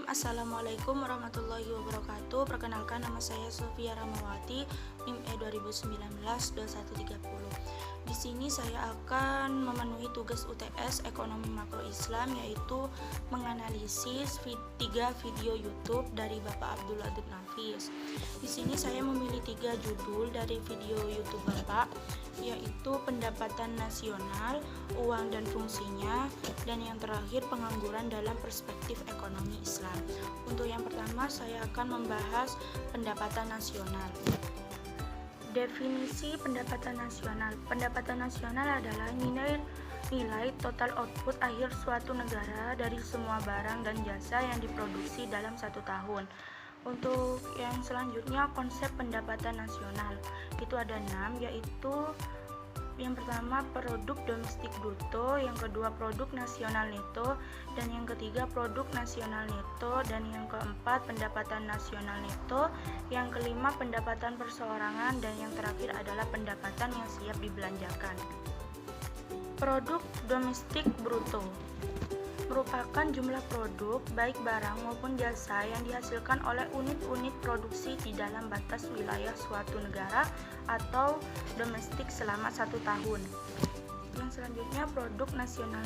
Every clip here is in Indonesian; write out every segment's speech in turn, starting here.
Bismillahirrahmanirrahim. Assalamualaikum warahmatullahi wabarakatuh. Perkenalkan, nama saya Sofia Ramawati, NIM E 2019-2130. Di sini saya akan memenuhi tugas UTS Ekonomi Makro Islam, yaitu menganalisis 3 video YouTube dari Bapak Abdul Latif Nafis. Di sini saya memilih 3 judul dari video YouTube Bapak, yaitu pendapatan nasional, uang dan fungsinya, dan yang terakhir pengangguran dalam perspektif ekonomi Islam. Untuk yang pertama, saya akan membahas pendapatan nasional. Definisi pendapatan nasional. Pendapatan nasional adalah nilai total output akhir suatu negara dari semua barang dan jasa yang diproduksi dalam 1 tahun. Untuk yang selanjutnya, konsep pendapatan nasional itu ada 6, yaitu yang pertama produk domestik bruto, yang kedua produk nasional neto, dan yang ketiga produk nasional neto, dan yang keempat pendapatan nasional neto, yang kelima pendapatan perseorangan, dan yang terakhir adalah pendapatan yang siap dibelanjakan. Produk domestik bruto merupakan jumlah produk baik barang maupun jasa yang dihasilkan oleh unit-unit produksi di dalam batas wilayah suatu negara atau domestik selama 1 tahun. Yang selanjutnya produk nasional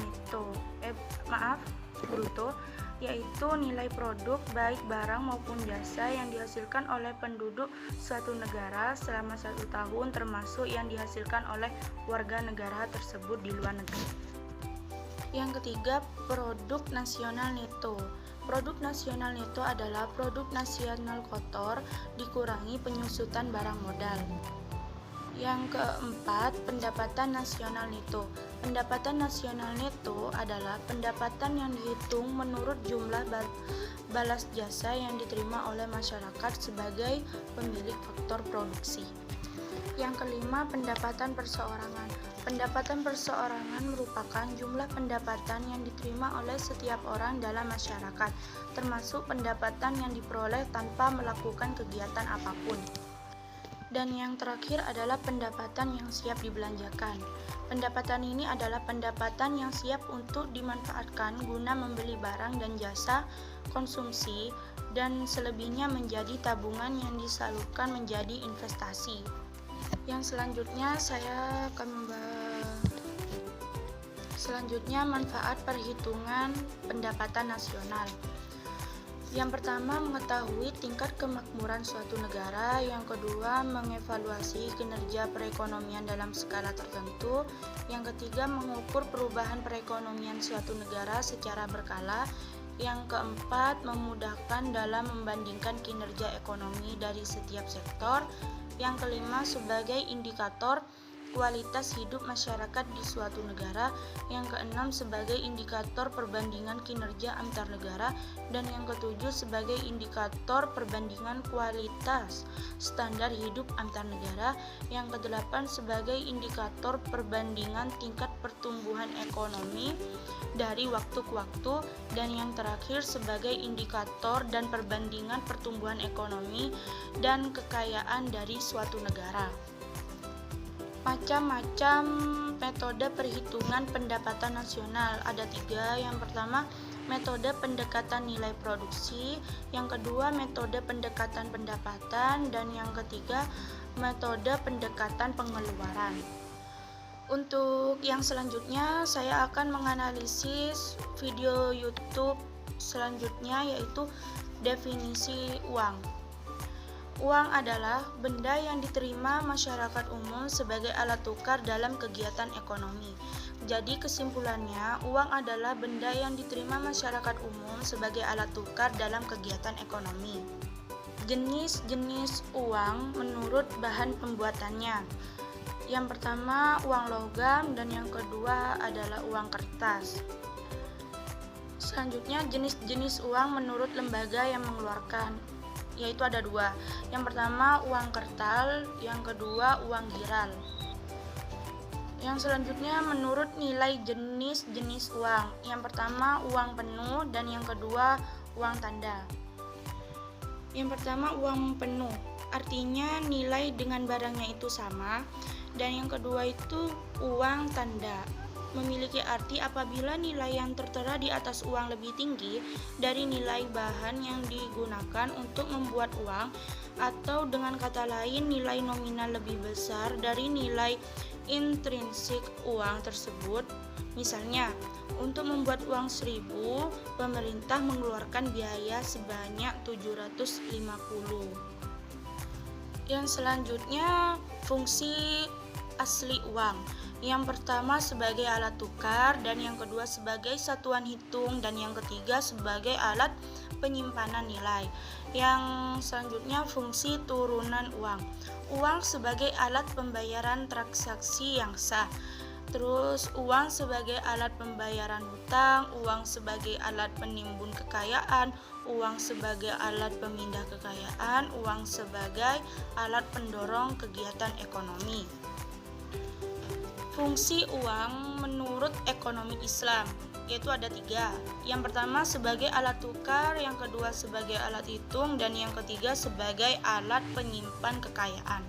bruto, yaitu nilai produk baik barang maupun jasa yang dihasilkan oleh penduduk suatu negara selama 1 tahun, termasuk yang dihasilkan oleh warga negara tersebut di luar negeri. Yang ketiga, produk nasional neto. Produk nasional neto adalah produk nasional kotor dikurangi penyusutan barang modal. Yang keempat, pendapatan nasional neto. Pendapatan nasional neto adalah pendapatan yang dihitung menurut jumlah balas jasa yang diterima oleh masyarakat sebagai pemilik faktor produksi. Yang kelima, pendapatan perseorangan. Pendapatan perseorangan merupakan jumlah pendapatan yang diterima oleh setiap orang dalam masyarakat, termasuk pendapatan yang diperoleh tanpa melakukan kegiatan apapun. Dan yang terakhir adalah pendapatan yang siap dibelanjakan. Pendapatan ini adalah pendapatan yang siap untuk dimanfaatkan guna membeli barang dan jasa konsumsi, dan selebihnya menjadi tabungan yang disalurkan menjadi investasi. Yang selanjutnya saya akan manfaat perhitungan pendapatan nasional. Yang pertama, mengetahui tingkat kemakmuran suatu negara. Yang kedua, mengevaluasi kinerja perekonomian dalam skala tertentu. Yang ketiga, mengukur perubahan perekonomian suatu negara secara berkala. Yang keempat, memudahkan dalam membandingkan kinerja ekonomi dari setiap sektor. Yang kelima, sebagai indikator kualitas hidup masyarakat di suatu negara. Yang keenam, sebagai indikator perbandingan kinerja antar negara. Dan yang ketujuh, sebagai indikator perbandingan kualitas standar hidup antar negara. Yang kedelapan, sebagai indikator perbandingan tingkat pertumbuhan ekonomi dari waktu ke waktu. Dan yang terakhir, sebagai indikator dan perbandingan pertumbuhan ekonomi dan kekayaan dari suatu negara. Macam-macam metode perhitungan pendapatan nasional ada 3. Yang pertama, metode pendekatan nilai produksi. Yang kedua, metode pendekatan pendapatan. Dan yang ketiga, metode pendekatan pengeluaran. Untuk yang selanjutnya, saya akan menganalisis video YouTube selanjutnya, yaitu definisi uang. Uang adalah benda yang diterima masyarakat umum sebagai alat tukar dalam kegiatan ekonomi. Jadi kesimpulannya, uang adalah benda yang diterima masyarakat umum sebagai alat tukar dalam kegiatan ekonomi. Jenis-jenis uang menurut bahan pembuatannya. Yang pertama, uang logam, dan yang kedua adalah uang kertas. Selanjutnya, jenis-jenis uang menurut lembaga yang mengeluarkan, yaitu ada 2. Yang pertama, uang kertal, yang kedua uang giral. Yang selanjutnya, menurut nilai jenis-jenis uang. Yang pertama, uang penuh, dan yang kedua uang tanda. Yang pertama, uang penuh, artinya nilai dengan barangnya itu sama. Dan yang kedua itu uang tanda, memiliki arti apabila nilai yang tertera di atas uang lebih tinggi dari nilai bahan yang digunakan untuk membuat uang, atau dengan kata lain nilai nominal lebih besar dari nilai intrinsik uang tersebut. Misalnya, untuk membuat uang 1000, pemerintah mengeluarkan biaya sebanyak 750. Yang selanjutnya, fungsi asli uang. Yang pertama sebagai alat tukar, dan yang kedua sebagai satuan hitung, dan yang ketiga sebagai alat penyimpanan nilai. Yang selanjutnya fungsi turunan uang. Uang sebagai alat pembayaran transaksi yang sah. Terus uang sebagai alat pembayaran hutang, uang sebagai alat penimbun kekayaan, uang sebagai alat pemindah kekayaan, uang sebagai alat pendorong kegiatan ekonomi. Fungsi uang menurut ekonomi Islam, yaitu ada 3. Yang pertama sebagai alat tukar, yang kedua sebagai alat hitung, dan yang ketiga sebagai alat penyimpan kekayaan.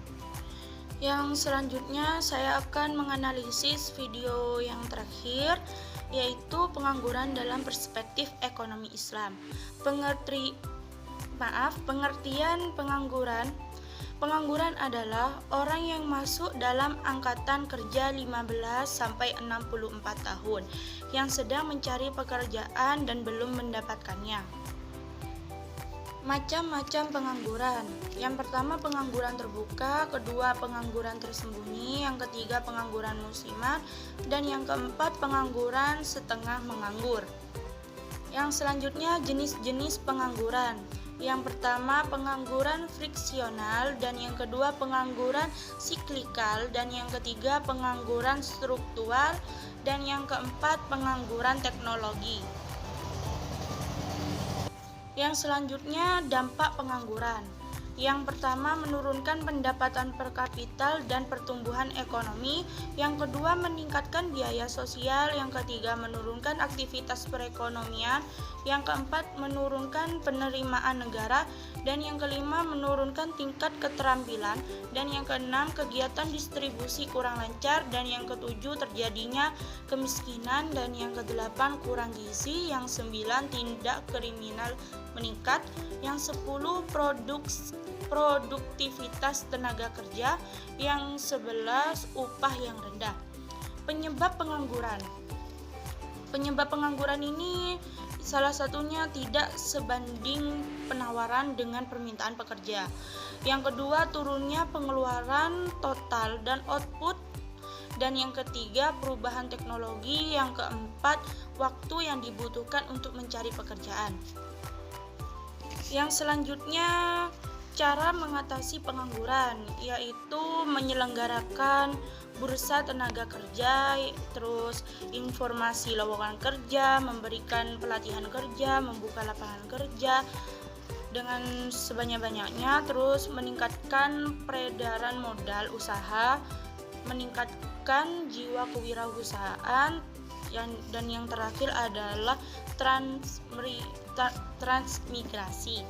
Yang selanjutnya saya akan menganalisis video yang terakhir, yaitu pengangguran dalam perspektif ekonomi Islam. Pengertian pengangguran. Pengangguran adalah orang yang masuk dalam angkatan kerja 15-64 tahun yang sedang mencari pekerjaan dan belum mendapatkannya. Macam-macam pengangguran. Yang pertama pengangguran terbuka, kedua pengangguran tersembunyi, yang ketiga pengangguran musiman, dan yang keempat pengangguran setengah menganggur. Yang selanjutnya jenis-jenis pengangguran. Yang pertama pengangguran friksional, dan yang kedua pengangguran siklikal, dan yang ketiga pengangguran struktural, dan yang keempat pengangguran teknologi. Yang selanjutnya dampak pengangguran. Yang pertama menurunkan pendapatan per kapita dan pertumbuhan ekonomi, yang kedua meningkatkan biaya sosial, yang ketiga menurunkan aktivitas perekonomian, yang keempat menurunkan penerimaan negara, dan yang kelima menurunkan tingkat keterampilan, dan yang keenam kegiatan distribusi kurang lancar, dan yang ketujuh terjadinya kemiskinan, dan yang kedelapan kurang gizi, yang 9 tindak kriminal meningkat, yang 10 produktivitas tenaga kerja, yang 11 upah yang rendah. Penyebab pengangguran. Penyebab pengangguran ini salah satunya tidak sebanding penawaran dengan permintaan pekerja. Yang kedua turunnya pengeluaran total dan output, dan yang ketiga perubahan teknologi, yang keempat waktu yang dibutuhkan untuk mencari pekerjaan. Yang selanjutnya cara mengatasi pengangguran, yaitu menyelenggarakan bursa tenaga kerja, terus informasi lowongan kerja, memberikan pelatihan kerja, membuka lapangan kerja dengan sebanyak-banyaknya, terus meningkatkan peredaran modal usaha, meningkatkan jiwa kewirausahaan, dan yang terakhir adalah transmigrasi.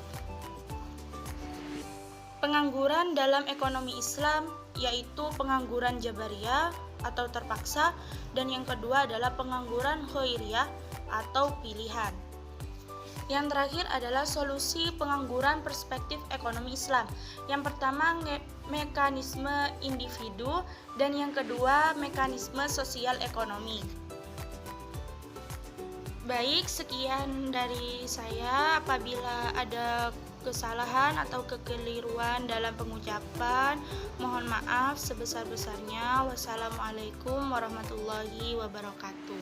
Pengangguran dalam ekonomi Islam yaitu pengangguran jabariyah atau terpaksa, dan yang kedua adalah pengangguran khairiyah atau pilihan. Yang terakhir adalah solusi pengangguran perspektif ekonomi Islam. Yang pertama mekanisme individu, dan yang kedua mekanisme sosial ekonomi. Baik, sekian dari saya. Apabila ada kesalahan atau kekeliruan dalam pengucapan, mohon maaf sebesar-besarnya. Wassalamualaikum warahmatullahi wabarakatuh.